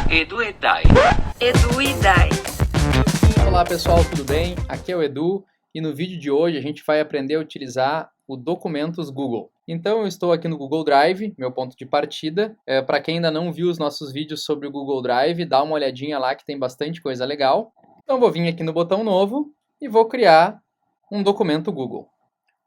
Edu e Dai. Edu e Dai. Olá pessoal, tudo bem? Aqui é o Edu e no vídeo de hoje a gente vai aprender a utilizar o Documentos Google. Então eu estou aqui no Google Drive, meu ponto de partida. Para quem ainda não viu os nossos vídeos sobre o Google Drive, dá uma olhadinha lá que tem bastante coisa legal. Então vou vir aqui no botão novo e vou criar um documento Google.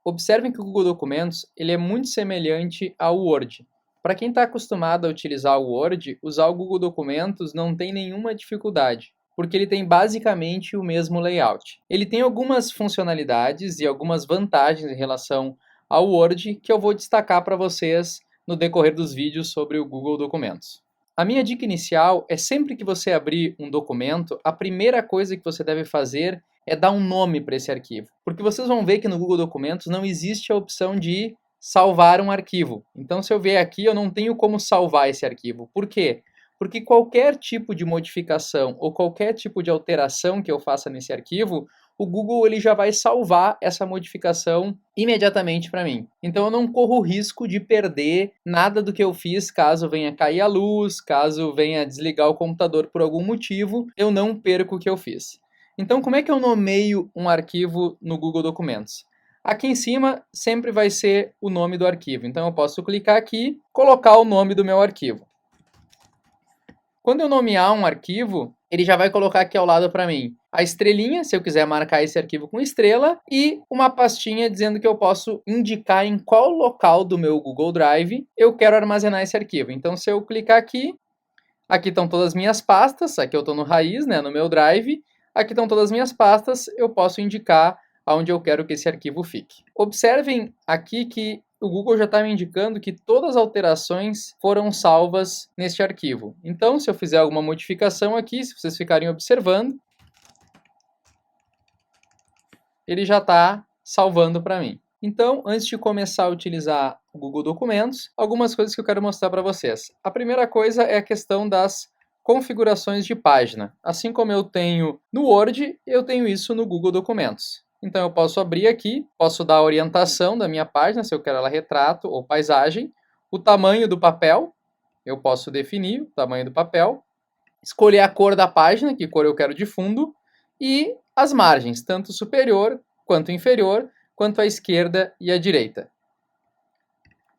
Observem que o Google Documentos ele é muito semelhante ao Word. Para quem está acostumado a utilizar o Word, usar o Google Documentos não tem nenhuma dificuldade, porque ele tem basicamente o mesmo layout. Ele tem algumas funcionalidades e algumas vantagens em relação ao Word que eu vou destacar para vocês no decorrer dos vídeos sobre o Google Documentos. A minha dica inicial é sempre que você abrir um documento, a primeira coisa que você deve fazer é dar um nome para esse arquivo. Porque vocês vão ver que no Google Documentos não existe a opção de salvar um arquivo. Então, se eu vier aqui, eu não tenho como salvar esse arquivo. Por quê? Porque qualquer tipo de modificação ou qualquer tipo de alteração que eu faça nesse arquivo, o Google ele já vai salvar essa modificação imediatamente para mim. Então eu não corro o risco de perder nada do que eu fiz caso venha cair a luz, caso venha desligar o computador por algum motivo, eu não perco o que eu fiz. Então como é que eu nomeio um arquivo no Google Documentos? Aqui em cima sempre vai ser o nome do arquivo. Então eu posso clicar aqui, colocar o nome do meu arquivo. Quando eu nomear um arquivo, ele já vai colocar aqui ao lado para mim a estrelinha, se eu quiser marcar esse arquivo com estrela, e uma pastinha dizendo que eu posso indicar em qual local do meu Google Drive eu quero armazenar esse arquivo. Então, se eu clicar aqui, aqui estão todas as minhas pastas, aqui eu estou no raiz, no meu Drive, aqui estão todas as minhas pastas, eu posso indicar aonde eu quero que esse arquivo fique. Observem aqui que o Google já está me indicando que todas as alterações foram salvas neste arquivo. Então, se eu fizer alguma modificação aqui, se vocês ficarem observando, ele já está salvando para mim. Então, antes de começar a utilizar o Google Documentos, algumas coisas que eu quero mostrar para vocês. A primeira coisa é a questão das configurações de página. Assim como eu tenho no Word, eu tenho isso no Google Documentos. Então eu posso abrir aqui, posso dar a orientação da minha página, se eu quero ela retrato ou paisagem, o tamanho do papel, eu posso definir o tamanho do papel, escolher a cor da página, que cor eu quero de fundo, e as margens, tanto superior quanto inferior, quanto à esquerda e à direita.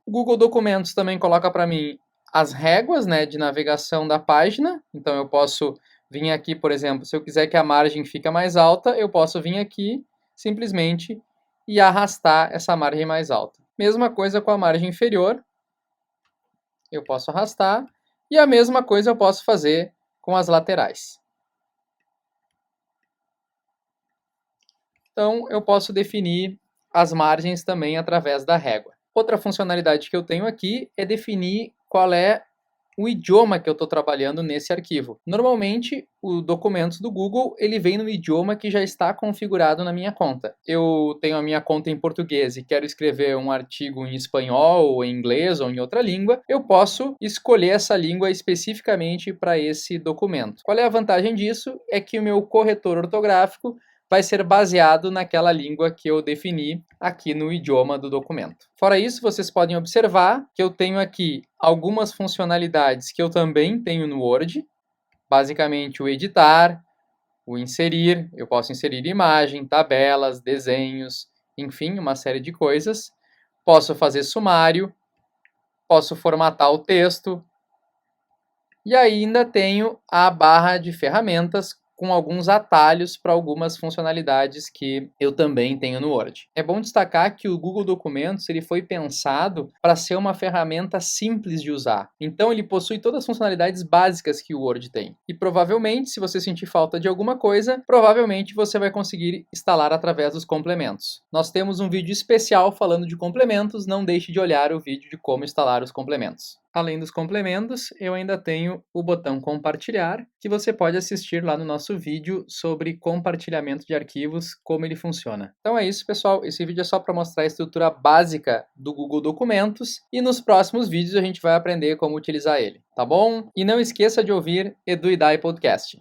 O Google Documentos também coloca para mim as réguas de navegação da página, então eu posso vir aqui, por exemplo, se eu quiser que a margem fique mais alta, eu posso vir aqui simplesmente e arrastar essa margem mais alta. Mesma coisa com a margem inferior, eu posso arrastar, e a mesma coisa eu posso fazer com as laterais. Então, eu posso definir as margens também através da régua. Outra funcionalidade que eu tenho aqui é definir qual é o idioma que eu estou trabalhando nesse arquivo. Normalmente, o documentos do Google ele vem no idioma que já está configurado na minha conta. Eu tenho a minha conta em português e quero escrever um artigo em espanhol, ou em inglês, ou em outra língua, eu posso escolher essa língua especificamente para esse documento. Qual é a vantagem disso? É que o meu corretor ortográfico vai ser baseado naquela língua que eu defini aqui no idioma do documento. Fora isso, vocês podem observar que eu tenho aqui algumas funcionalidades que eu também tenho no Word, basicamente o editar, o inserir, eu posso inserir imagem, tabelas, desenhos, enfim, uma série de coisas. Posso fazer sumário, posso formatar o texto e ainda tenho a barra de ferramentas com alguns atalhos para algumas funcionalidades que eu também tenho no Word. É bom destacar que o Google Documentos ele foi pensado para ser uma ferramenta simples de usar. Então ele possui todas as funcionalidades básicas que o Word tem. E provavelmente, se você sentir falta de alguma coisa, provavelmente você vai conseguir instalar através dos complementos. Nós temos um vídeo especial falando de complementos, não deixe de olhar o vídeo de como instalar os complementos. Além dos complementos, eu ainda tenho o botão compartilhar, que você pode assistir lá no nosso vídeo sobre compartilhamento de arquivos, como ele funciona. Então é isso, pessoal. Esse vídeo é só para mostrar a estrutura básica do Google Documentos e nos próximos vídeos a gente vai aprender como utilizar ele, tá bom? E não esqueça de ouvir Edu e Dai Podcast.